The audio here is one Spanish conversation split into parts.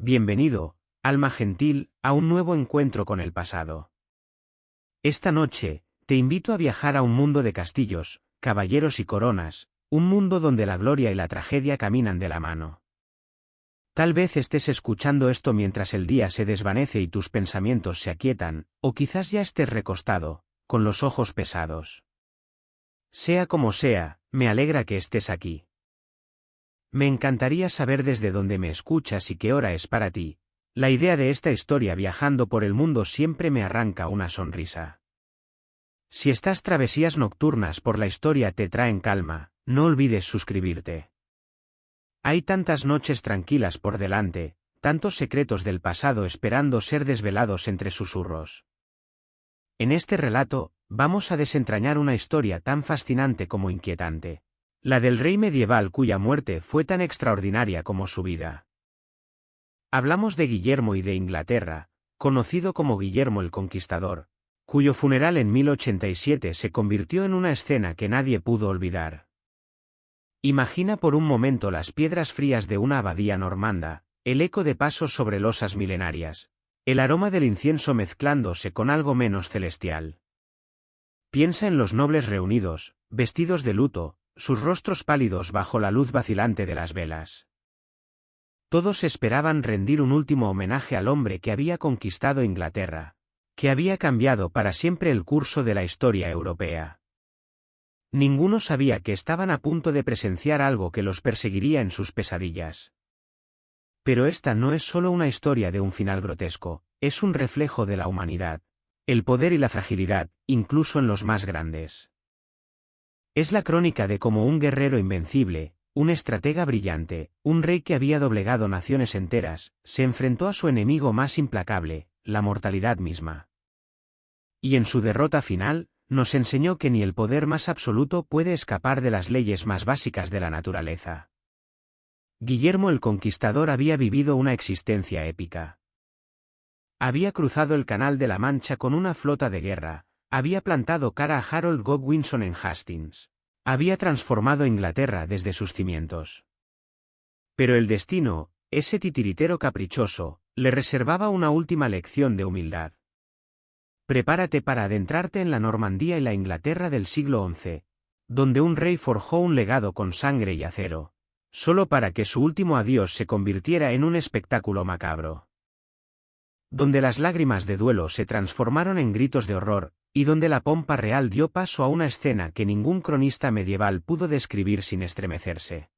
Bienvenido, alma gentil, a un nuevo encuentro con el pasado. Esta noche, te invito a viajar a un mundo de castillos, caballeros y coronas, un mundo donde la gloria y la tragedia caminan de la mano. Tal vez estés escuchando esto mientras el día se desvanece y tus pensamientos se aquietan, o quizás ya estés recostado, con los ojos pesados. Sea como sea, me alegra que estés aquí. Me encantaría saber desde dónde me escuchas y qué hora es para ti. La idea de esta historia viajando por el mundo siempre me arranca una sonrisa. Si estas travesías nocturnas por la historia te traen calma, no olvides suscribirte. Hay tantas noches tranquilas por delante, tantos secretos del pasado esperando ser desvelados entre susurros. En este relato, vamos a desentrañar una historia tan fascinante como inquietante. La del rey medieval cuya muerte fue tan extraordinaria como su vida. Hablamos de Guillermo I de Inglaterra, conocido como Guillermo el Conquistador, cuyo funeral en 1087 se convirtió en una escena que nadie pudo olvidar. Imagina por un momento las piedras frías de una abadía normanda, el eco de pasos sobre losas milenarias, el aroma del incienso mezclándose con algo menos celestial. Piensa en los nobles reunidos, vestidos de luto, sus rostros pálidos bajo la luz vacilante de las velas. Todos esperaban rendir un último homenaje al hombre que había conquistado Inglaterra, que había cambiado para siempre el curso de la historia europea. Ninguno sabía que estaban a punto de presenciar algo que los perseguiría en sus pesadillas. Pero esta no es solo una historia de un final grotesco, es un reflejo de la humanidad, el poder y la fragilidad, incluso en los más grandes. Es la crónica de cómo un guerrero invencible, un estratega brillante, un rey que había doblegado naciones enteras, se enfrentó a su enemigo más implacable, la mortalidad misma. Y en su derrota final, nos enseñó que ni el poder más absoluto puede escapar de las leyes más básicas de la naturaleza. Guillermo el Conquistador había vivido una existencia épica. Había cruzado el Canal de la Mancha con una flota de guerra, había plantado cara a Harold Godwinson en Hastings. Había transformado Inglaterra desde sus cimientos. Pero el destino, ese titiritero caprichoso, le reservaba una última lección de humildad. Prepárate para adentrarte en la Normandía y la Inglaterra del siglo XI, donde un rey forjó un legado con sangre y acero, solo para que su último adiós se convirtiera en un espectáculo macabro. Donde las lágrimas de duelo se transformaron en gritos de horror, y donde la pompa real dio paso a una escena que ningún cronista medieval pudo describir sin estremecerse.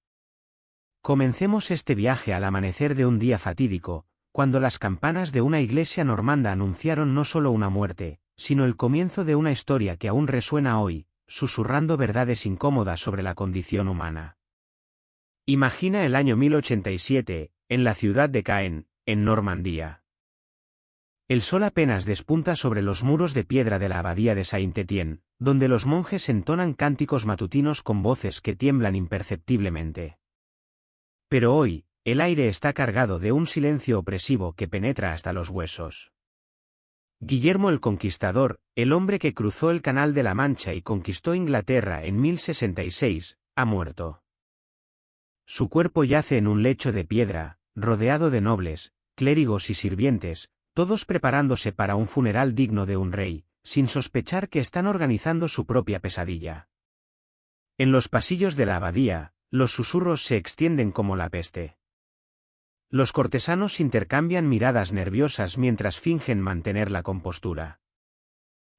Comencemos este viaje al amanecer de un día fatídico, cuando las campanas de una iglesia normanda anunciaron no solo una muerte, sino el comienzo de una historia que aún resuena hoy, susurrando verdades incómodas sobre la condición humana. Imagina el año 1087, en la ciudad de Caen, en Normandía. El sol apenas despunta sobre los muros de piedra de la abadía de Saint-Étienne, donde los monjes entonan cánticos matutinos con voces que tiemblan imperceptiblemente. Pero hoy, el aire está cargado de un silencio opresivo que penetra hasta los huesos. Guillermo el Conquistador, el hombre que cruzó el Canal de la Mancha y conquistó Inglaterra en 1066, ha muerto. Su cuerpo yace en un lecho de piedra, rodeado de nobles, clérigos y sirvientes, todos preparándose para un funeral digno de un rey, sin sospechar que están organizando su propia pesadilla. En los pasillos de la abadía, los susurros se extienden como la peste. Los cortesanos intercambian miradas nerviosas mientras fingen mantener la compostura.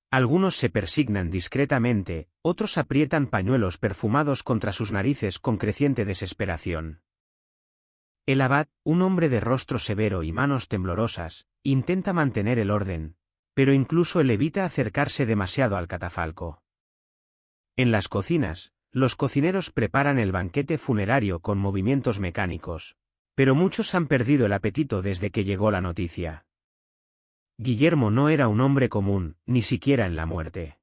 Algunos se persignan discretamente, otros aprietan pañuelos perfumados contra sus narices con creciente desesperación. El abad, un hombre de rostro severo y manos temblorosas, intenta mantener el orden, pero incluso él evita acercarse demasiado al catafalco. En las cocinas, los cocineros preparan el banquete funerario con movimientos mecánicos, pero muchos han perdido el apetito desde que llegó la noticia. Guillermo no era un hombre común, ni siquiera en la muerte.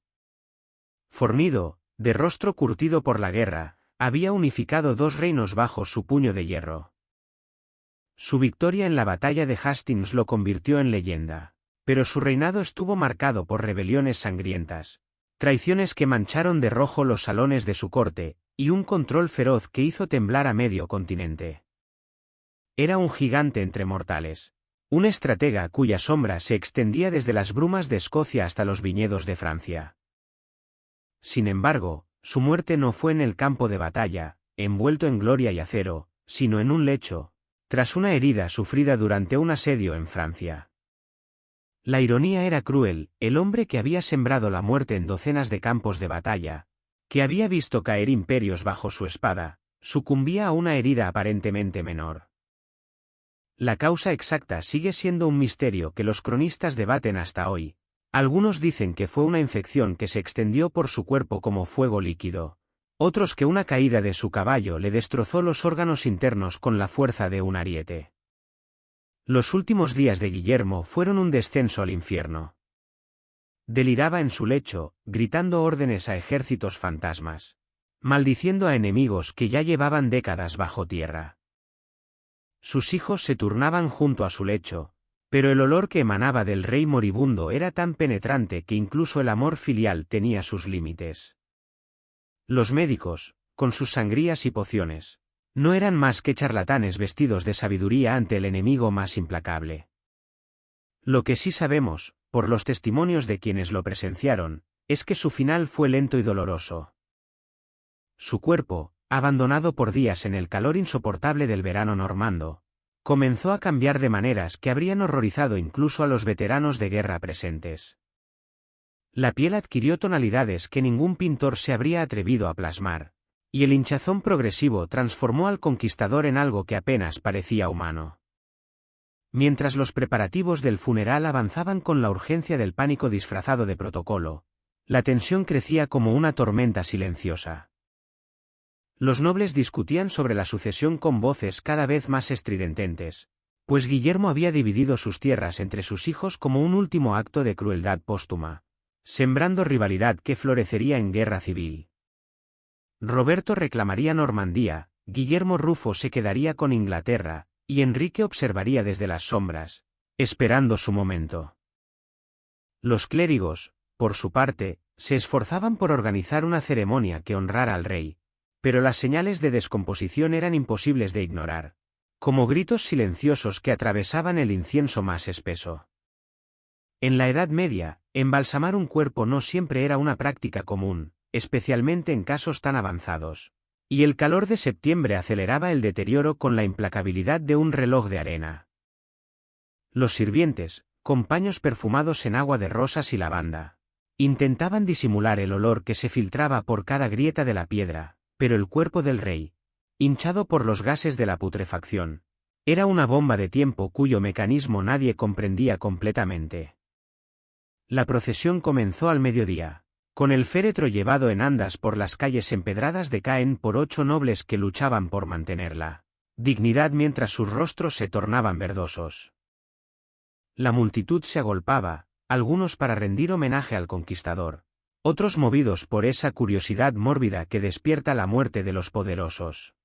Fornido, de rostro curtido por la guerra, había unificado dos reinos bajo su puño de hierro. Su victoria en la batalla de Hastings lo convirtió en leyenda, pero su reinado estuvo marcado por rebeliones sangrientas, traiciones que mancharon de rojo los salones de su corte, y un control feroz que hizo temblar a medio continente. Era un gigante entre mortales. Un estratega cuya sombra se extendía desde las brumas de Escocia hasta los viñedos de Francia. Sin embargo, su muerte no fue en el campo de batalla, envuelto en gloria y acero, sino en un lecho, tras una herida sufrida durante un asedio en Francia. La ironía era cruel: el hombre que había sembrado la muerte en docenas de campos de batalla, que había visto caer imperios bajo su espada, sucumbía a una herida aparentemente menor. La causa exacta sigue siendo un misterio que los cronistas debaten hasta hoy. Algunos dicen que fue una infección que se extendió por su cuerpo como fuego líquido, otros que una caída de su caballo le destrozó los órganos internos con la fuerza de un ariete. Los últimos días de Guillermo fueron un descenso al infierno. Deliraba en su lecho, gritando órdenes a ejércitos fantasmas, maldiciendo a enemigos que ya llevaban décadas bajo tierra. Sus hijos se turnaban junto a su lecho, pero el olor que emanaba del rey moribundo era tan penetrante que incluso el amor filial tenía sus límites. Los médicos, con sus sangrías y pociones, no eran más que charlatanes vestidos de sabiduría ante el enemigo más implacable. Lo que sí sabemos, por los testimonios de quienes lo presenciaron, es que su final fue lento y doloroso. Su cuerpo, abandonado por días en el calor insoportable del verano normando, comenzó a cambiar de maneras que habrían horrorizado incluso a los veteranos de guerra presentes. La piel adquirió tonalidades que ningún pintor se habría atrevido a plasmar, y el hinchazón progresivo transformó al conquistador en algo que apenas parecía humano. Mientras los preparativos del funeral avanzaban con la urgencia del pánico disfrazado de protocolo, la tensión crecía como una tormenta silenciosa. Los nobles discutían sobre la sucesión con voces cada vez más estridentes, pues Guillermo había dividido sus tierras entre sus hijos como un último acto de crueldad póstuma, sembrando rivalidad que florecería en guerra civil. Roberto reclamaría Normandía, Guillermo Rufo se quedaría con Inglaterra, y Enrique observaría desde las sombras, esperando su momento. Los clérigos, por su parte, se esforzaban por organizar una ceremonia que honrara al rey, pero las señales de descomposición eran imposibles de ignorar, como gritos silenciosos que atravesaban el incienso más espeso. En la Edad Media, embalsamar un cuerpo no siempre era una práctica común, especialmente en casos tan avanzados, y el calor de septiembre aceleraba el deterioro con la implacabilidad de un reloj de arena. Los sirvientes, con paños perfumados en agua de rosas y lavanda, intentaban disimular el olor que se filtraba por cada grieta de la piedra, pero el cuerpo del rey, hinchado por los gases de la putrefacción, era una bomba de tiempo cuyo mecanismo nadie comprendía completamente. La procesión comenzó al mediodía, con el féretro llevado en andas por las calles empedradas de Caen por 8 nobles que luchaban por mantenerla dignidad mientras sus rostros se tornaban verdosos. La multitud se agolpaba, algunos para rendir homenaje al conquistador, otros movidos por esa curiosidad mórbida que despierta la muerte de los poderosos.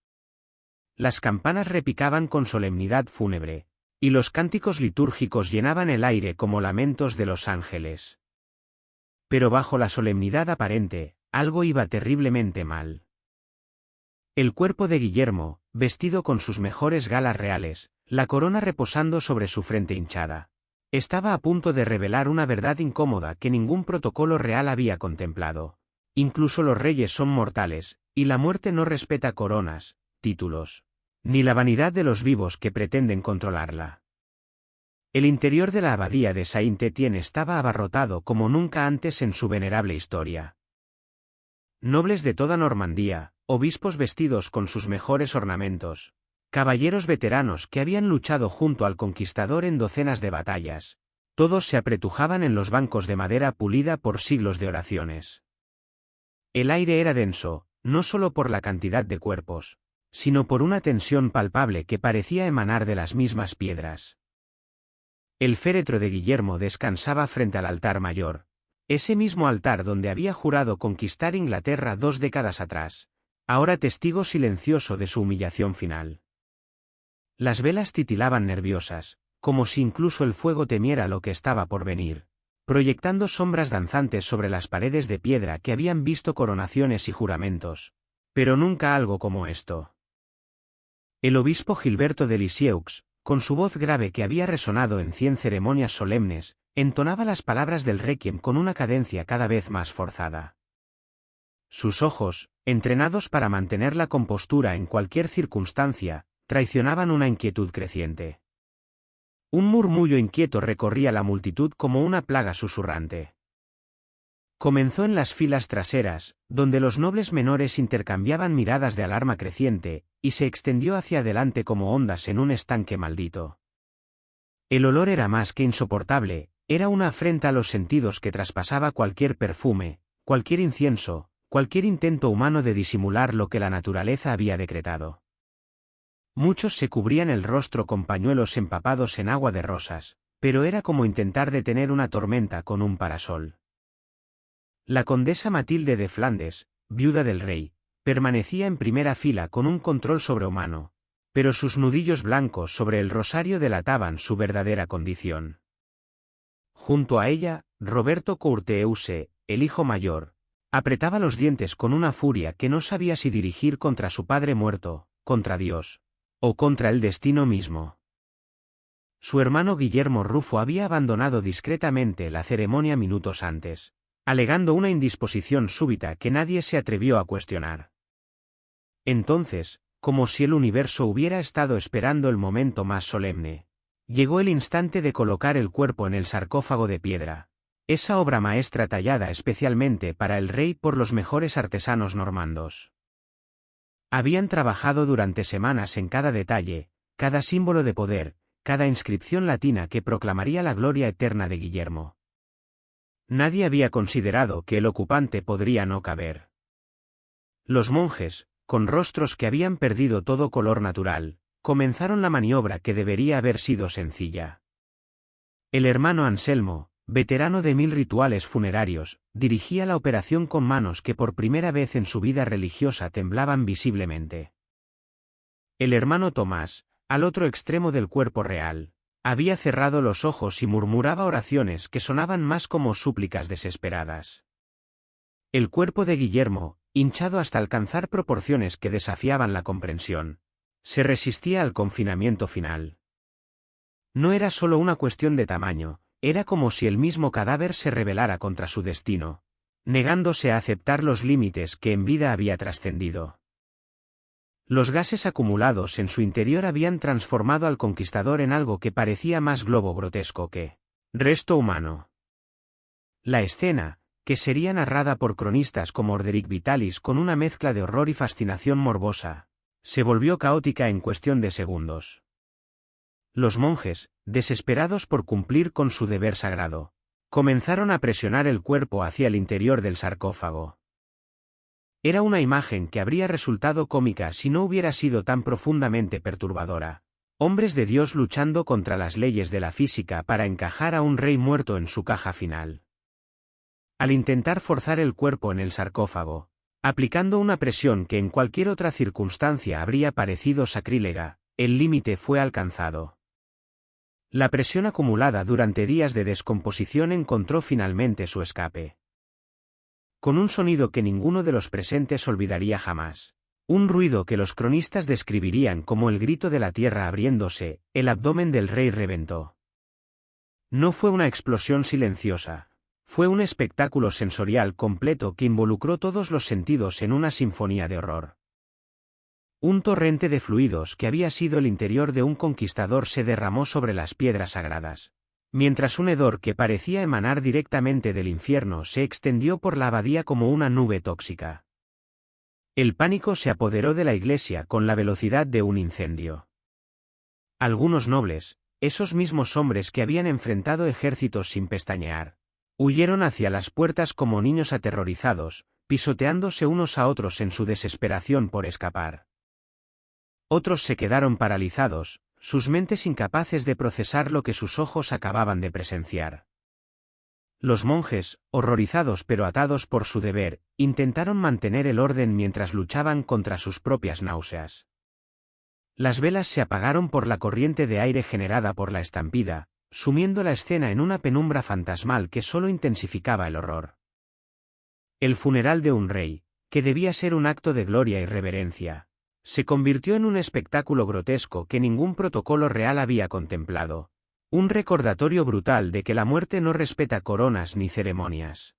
Las campanas repicaban con solemnidad fúnebre, y los cánticos litúrgicos llenaban el aire como lamentos de los ángeles. Pero bajo la solemnidad aparente, algo iba terriblemente mal. El cuerpo de Guillermo, vestido con sus mejores galas reales, la corona reposando sobre su frente hinchada, estaba a punto de revelar una verdad incómoda que ningún protocolo real había contemplado. Incluso los reyes son mortales, y la muerte no respeta coronas, títulos, ni la vanidad de los vivos que pretenden controlarla. El interior de la abadía de Saint-Étienne estaba abarrotado como nunca antes en su venerable historia. Nobles de toda Normandía, obispos vestidos con sus mejores ornamentos, caballeros veteranos que habían luchado junto al conquistador en docenas de batallas, todos se apretujaban en los bancos de madera pulida por siglos de oraciones. El aire era denso, no solo por la cantidad de cuerpos, sino por una tensión palpable que parecía emanar de las mismas piedras. El féretro de Guillermo descansaba frente al altar mayor, ese mismo altar donde había jurado conquistar Inglaterra 2 décadas atrás, ahora testigo silencioso de su humillación final. Las velas titilaban nerviosas, como si incluso el fuego temiera lo que estaba por venir, proyectando sombras danzantes sobre las paredes de piedra que habían visto coronaciones y juramentos, pero nunca algo como esto. El obispo Gilberto de Lisieux, con su voz grave que había resonado en 100 ceremonias solemnes, entonaba las palabras del requiem con una cadencia cada vez más forzada. Sus ojos, entrenados para mantener la compostura en cualquier circunstancia, traicionaban una inquietud creciente. Un murmullo inquieto recorría la multitud como una plaga susurrante. Comenzó en las filas traseras, donde los nobles menores intercambiaban miradas de alarma creciente, y se extendió hacia adelante como ondas en un estanque maldito. El olor era más que insoportable, era una afrenta a los sentidos que traspasaba cualquier perfume, cualquier incienso, cualquier intento humano de disimular lo que la naturaleza había decretado. Muchos se cubrían el rostro con pañuelos empapados en agua de rosas, pero era como intentar detener una tormenta con un parasol. La condesa Matilde de Flandes, viuda del rey, permanecía en primera fila con un control sobrehumano, pero sus nudillos blancos sobre el rosario delataban su verdadera condición. Junto a ella, Roberto Courteheuse, el hijo mayor, apretaba los dientes con una furia que no sabía si dirigir contra su padre muerto, contra Dios, o contra el destino mismo. Su hermano Guillermo Rufo había abandonado discretamente la ceremonia minutos antes, alegando una indisposición súbita que nadie se atrevió a cuestionar. Entonces, como si el universo hubiera estado esperando el momento más solemne, llegó el instante de colocar el cuerpo en el sarcófago de piedra, esa obra maestra tallada especialmente para el rey por los mejores artesanos normandos. Habían trabajado durante semanas en cada detalle, cada símbolo de poder, cada inscripción latina que proclamaría la gloria eterna de Guillermo. Nadie había considerado que el ocupante podría no caber. Los monjes, con rostros que habían perdido todo color natural, comenzaron la maniobra que debería haber sido sencilla. El hermano Anselmo, veterano de 1000 rituales funerarios, dirigía la operación con manos que por primera vez en su vida religiosa temblaban visiblemente. El hermano Tomás, al otro extremo del cuerpo real, había cerrado los ojos y murmuraba oraciones que sonaban más como súplicas desesperadas. El cuerpo de Guillermo, hinchado hasta alcanzar proporciones que desafiaban la comprensión, se resistía al confinamiento final. No era solo una cuestión de tamaño, era como si el mismo cadáver se rebelara contra su destino, negándose a aceptar los límites que en vida había trascendido. Los gases acumulados en su interior habían transformado al conquistador en algo que parecía más globo grotesco que resto humano. La escena, que sería narrada por cronistas como Orderic Vitalis con una mezcla de horror y fascinación morbosa, se volvió caótica en cuestión de segundos. Los monjes, desesperados por cumplir con su deber sagrado, comenzaron a presionar el cuerpo hacia el interior del sarcófago. Era una imagen que habría resultado cómica si no hubiera sido tan profundamente perturbadora. Hombres de Dios luchando contra las leyes de la física para encajar a un rey muerto en su caja final. Al intentar forzar el cuerpo en el sarcófago, aplicando una presión que en cualquier otra circunstancia habría parecido sacrílega, el límite fue alcanzado. La presión acumulada durante días de descomposición encontró finalmente su escape. Con un sonido que ninguno de los presentes olvidaría jamás. Un ruido que los cronistas describirían como el grito de la tierra abriéndose, el abdomen del rey reventó. No fue una explosión silenciosa, fue un espectáculo sensorial completo que involucró todos los sentidos en una sinfonía de horror. Un torrente de fluidos que había sido el interior de un conquistador se derramó sobre las piedras sagradas, mientras un hedor que parecía emanar directamente del infierno se extendió por la abadía como una nube tóxica. El pánico se apoderó de la iglesia con la velocidad de un incendio. Algunos nobles, esos mismos hombres que habían enfrentado ejércitos sin pestañear, huyeron hacia las puertas como niños aterrorizados, pisoteándose unos a otros en su desesperación por escapar. Otros se quedaron paralizados, sus mentes incapaces de procesar lo que sus ojos acababan de presenciar. Los monjes, horrorizados pero atados por su deber, intentaron mantener el orden mientras luchaban contra sus propias náuseas. Las velas se apagaron por la corriente de aire generada por la estampida, sumiendo la escena en una penumbra fantasmal que solo intensificaba el horror. El funeral de un rey, que debía ser un acto de gloria y reverencia, Se convirtió en un espectáculo grotesco que ningún protocolo real había contemplado. Un recordatorio brutal de que la muerte no respeta coronas ni ceremonias.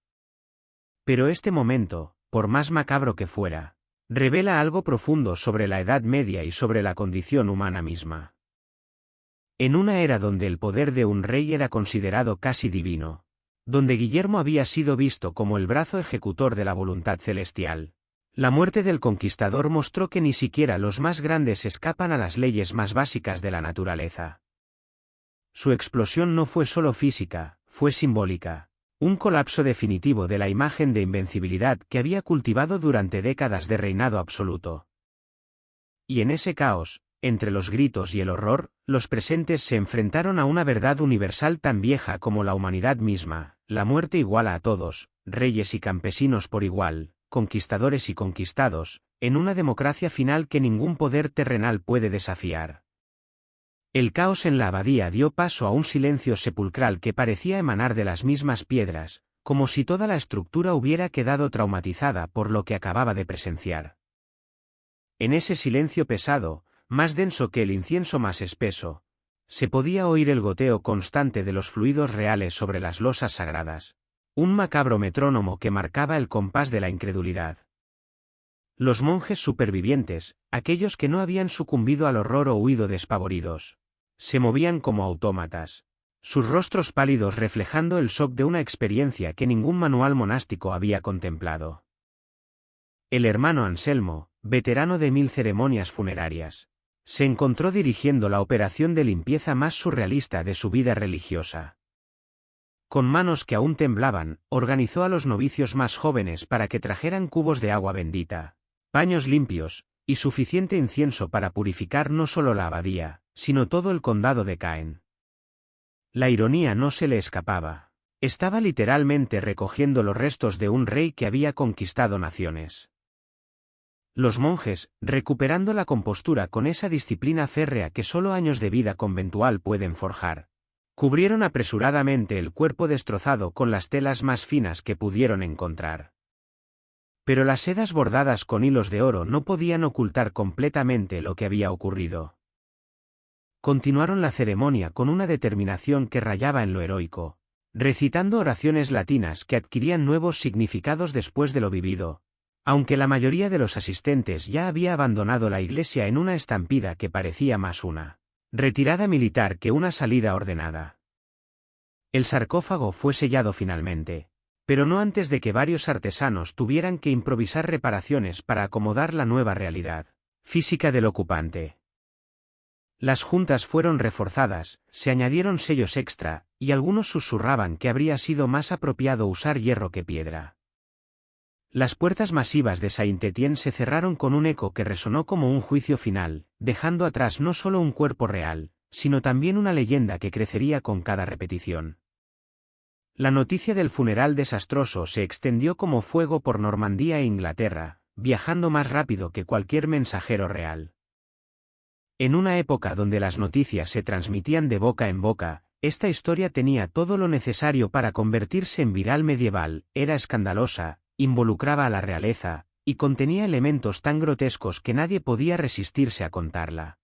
Pero este momento, por más macabro que fuera, revela algo profundo sobre la Edad Media y sobre la condición humana misma. En una era donde el poder de un rey era considerado casi divino, donde Guillermo había sido visto como el brazo ejecutor de la voluntad celestial, la muerte del conquistador mostró que ni siquiera los más grandes escapan a las leyes más básicas de la naturaleza. Su explosión no fue solo física, fue simbólica, un colapso definitivo de la imagen de invencibilidad que había cultivado durante décadas de reinado absoluto. Y en ese caos, entre los gritos y el horror, los presentes se enfrentaron a una verdad universal tan vieja como la humanidad misma: la muerte iguala a todos, reyes y campesinos por igual, conquistadores y conquistados, en una democracia final que ningún poder terrenal puede desafiar. El caos en la abadía dio paso a un silencio sepulcral que parecía emanar de las mismas piedras, como si toda la estructura hubiera quedado traumatizada por lo que acababa de presenciar. En ese silencio pesado, más denso que el incienso más espeso, se podía oír el goteo constante de los fluidos reales sobre las losas sagradas, un macabro metrónomo que marcaba el compás de la incredulidad. Los monjes supervivientes, aquellos que no habían sucumbido al horror o huido despavoridos, se movían como autómatas, sus rostros pálidos reflejando el shock de una experiencia que ningún manual monástico había contemplado. El hermano Anselmo, veterano de 1000 ceremonias funerarias, se encontró dirigiendo la operación de limpieza más surrealista de su vida religiosa. Con manos que aún temblaban, organizó a los novicios más jóvenes para que trajeran cubos de agua bendita, paños limpios, y suficiente incienso para purificar no solo la abadía, sino todo el condado de Caen. La ironía no se le escapaba. Estaba literalmente recogiendo los restos de un rey que había conquistado naciones. Los monjes, recuperando la compostura con esa disciplina férrea que solo años de vida conventual pueden forjar, cubrieron apresuradamente el cuerpo destrozado con las telas más finas que pudieron encontrar. Pero las sedas bordadas con hilos de oro no podían ocultar completamente lo que había ocurrido. Continuaron la ceremonia con una determinación que rayaba en lo heroico, recitando oraciones latinas que adquirían nuevos significados después de lo vivido, aunque la mayoría de los asistentes ya había abandonado la iglesia en una estampida que parecía más una retirada militar que una salida ordenada. El sarcófago fue sellado finalmente, pero no antes de que varios artesanos tuvieran que improvisar reparaciones para acomodar la nueva realidad física del ocupante. Las juntas fueron reforzadas, se añadieron sellos extra, y algunos susurraban que habría sido más apropiado usar hierro que piedra. Las puertas masivas de Saint-Étienne se cerraron con un eco que resonó como un juicio final, dejando atrás no solo un cuerpo real, sino también una leyenda que crecería con cada repetición. La noticia del funeral desastroso se extendió como fuego por Normandía e Inglaterra, viajando más rápido que cualquier mensajero real. En una época donde las noticias se transmitían de boca en boca, esta historia tenía todo lo necesario para convertirse en viral medieval, era escandalosa, involucraba a la realeza, y contenía elementos tan grotescos que nadie podía resistirse a contarla.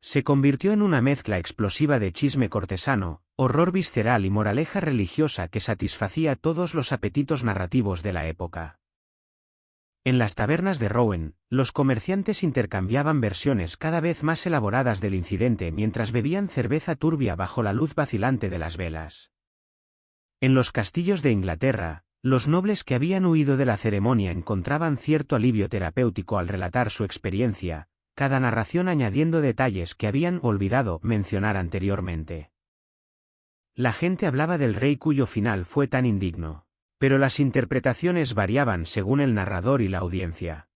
Se convirtió en una mezcla explosiva de chisme cortesano, horror visceral y moraleja religiosa que satisfacía todos los apetitos narrativos de la época. En las tabernas de Rouen, los comerciantes intercambiaban versiones cada vez más elaboradas del incidente mientras bebían cerveza turbia bajo la luz vacilante de las velas. En los castillos de Inglaterra, los nobles que habían huido de la ceremonia encontraban cierto alivio terapéutico al relatar su experiencia, cada narración añadiendo detalles que habían olvidado mencionar anteriormente. La gente hablaba del rey cuyo final fue tan indigno, pero las interpretaciones variaban según el narrador y la audiencia.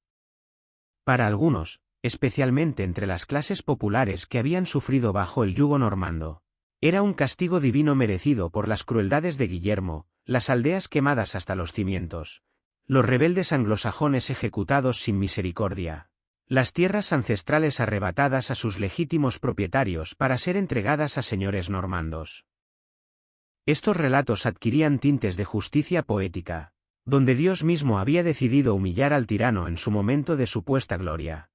Para algunos, especialmente entre las clases populares que habían sufrido bajo el yugo normando, era un castigo divino merecido por las crueldades de Guillermo, las aldeas quemadas hasta los cimientos, los rebeldes anglosajones ejecutados sin misericordia, las tierras ancestrales arrebatadas a sus legítimos propietarios para ser entregadas a señores normandos. Estos relatos adquirían tintes de justicia poética, donde Dios mismo había decidido humillar al tirano en su momento de supuesta gloria,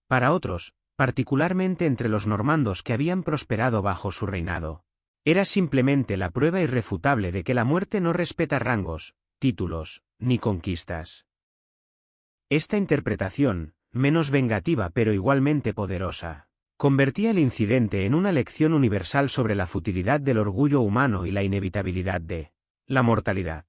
Para otros, particularmente entre los normandos que habían prosperado bajo su reinado, era simplemente la prueba irrefutable de que la muerte no respeta rangos, títulos, ni conquistas. Esta interpretación, menos vengativa pero igualmente poderosa, convertía el incidente en una lección universal sobre la futilidad del orgullo humano y la inevitabilidad de la mortalidad.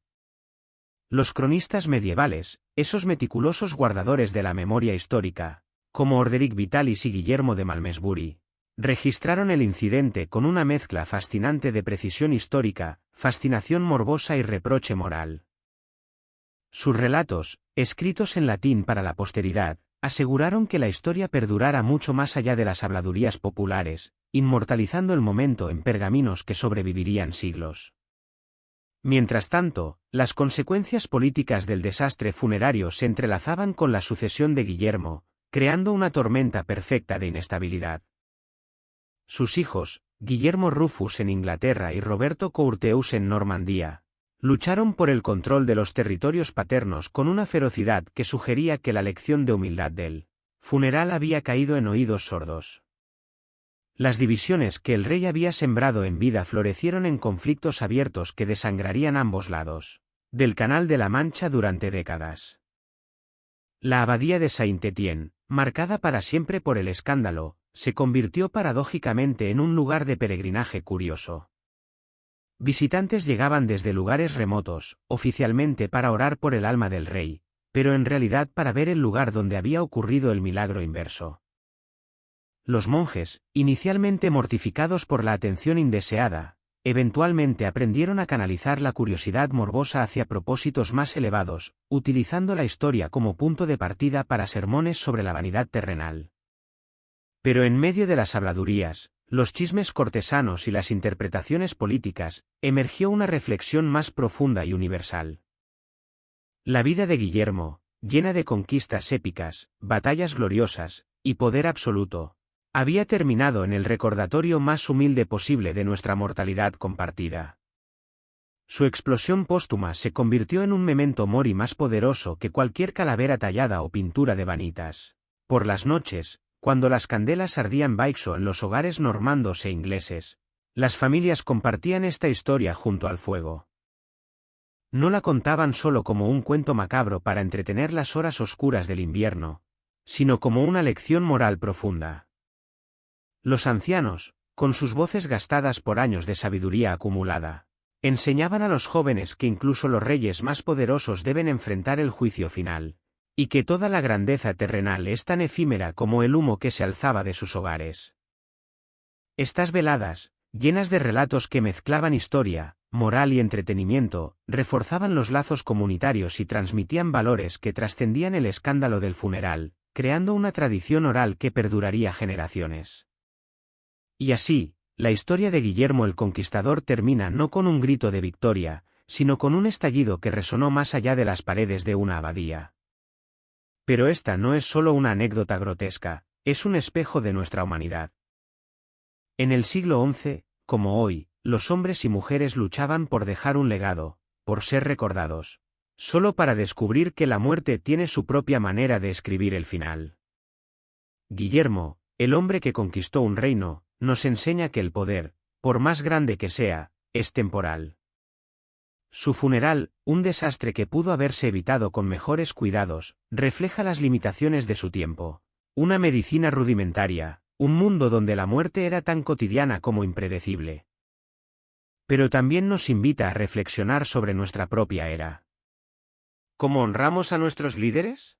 Los cronistas medievales, esos meticulosos guardadores de la memoria histórica, como Orderic Vitalis y Guillermo de Malmesbury, registraron el incidente con una mezcla fascinante de precisión histórica, fascinación morbosa y reproche moral. Sus relatos, escritos en latín para la posteridad, aseguraron que la historia perdurara mucho más allá de las habladurías populares, inmortalizando el momento en pergaminos que sobrevivirían siglos. Mientras tanto, las consecuencias políticas del desastre funerario se entrelazaban con la sucesión de Guillermo, creando una tormenta perfecta de inestabilidad. Sus hijos, Guillermo Rufus en Inglaterra y Roberto Courteous en Normandía, lucharon por el control de los territorios paternos con una ferocidad que sugería que la lección de humildad del funeral había caído en oídos sordos. Las divisiones que el rey había sembrado en vida florecieron en conflictos abiertos que desangrarían ambos lados del Canal de la Mancha durante décadas. La abadía de Saint-Étienne, marcada para siempre por el escándalo, se convirtió paradójicamente en un lugar de peregrinaje curioso. Visitantes llegaban desde lugares remotos, oficialmente para orar por el alma del rey, pero en realidad para ver el lugar donde había ocurrido el milagro inverso. Los monjes, inicialmente mortificados por la atención indeseada, eventualmente aprendieron a canalizar la curiosidad morbosa hacia propósitos más elevados, utilizando la historia como punto de partida para sermones sobre la vanidad terrenal. Pero en medio de las habladurías, los chismes cortesanos y las interpretaciones políticas, emergió una reflexión más profunda y universal. La vida de Guillermo, llena de conquistas épicas, batallas gloriosas, y poder absoluto, había terminado en el recordatorio más humilde posible de nuestra mortalidad compartida. Su explosión póstuma se convirtió en un memento mori más poderoso que cualquier calavera tallada o pintura de vanitas. Por las noches, cuando las candelas ardían baixo en los hogares normandos e ingleses, las familias compartían esta historia junto al fuego. No la contaban solo como un cuento macabro para entretener las horas oscuras del invierno, sino como una lección moral profunda. Los ancianos, con sus voces gastadas por años de sabiduría acumulada, enseñaban a los jóvenes que incluso los reyes más poderosos deben enfrentar el juicio final, y que toda la grandeza terrenal es tan efímera como el humo que se alzaba de sus hogares. Estas veladas, llenas de relatos que mezclaban historia, moral y entretenimiento, reforzaban los lazos comunitarios y transmitían valores que trascendían el escándalo del funeral, creando una tradición oral que perduraría generaciones. Y así, la historia de Guillermo el Conquistador termina no con un grito de victoria, sino con un estallido que resonó más allá de las paredes de una abadía. Pero esta no es solo una anécdota grotesca, es un espejo de nuestra humanidad. En el siglo XI, como hoy, los hombres y mujeres luchaban por dejar un legado, por ser recordados, solo para descubrir que la muerte tiene su propia manera de escribir el final. Guillermo, el hombre que conquistó un reino, nos enseña que el poder, por más grande que sea, es temporal. Su funeral, un desastre que pudo haberse evitado con mejores cuidados, refleja las limitaciones de su tiempo. Una medicina rudimentaria, un mundo donde la muerte era tan cotidiana como impredecible. Pero también nos invita a reflexionar sobre nuestra propia era. ¿Cómo honramos a nuestros líderes?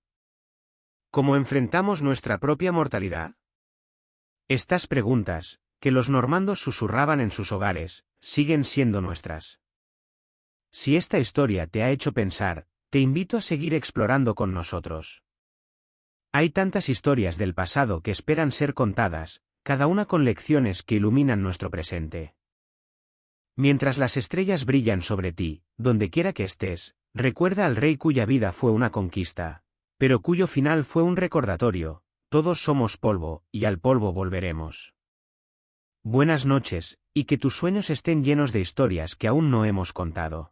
¿Cómo enfrentamos nuestra propia mortalidad? Estas preguntas, que los normandos susurraban en sus hogares, siguen siendo nuestras. Si esta historia te ha hecho pensar, te invito a seguir explorando con nosotros. Hay tantas historias del pasado que esperan ser contadas, cada una con lecciones que iluminan nuestro presente. Mientras las estrellas brillan sobre ti, donde quiera que estés, recuerda al rey cuya vida fue una conquista, pero cuyo final fue un recordatorio. Todos somos polvo, y al polvo volveremos. Buenas noches, y que tus sueños estén llenos de historias que aún no hemos contado.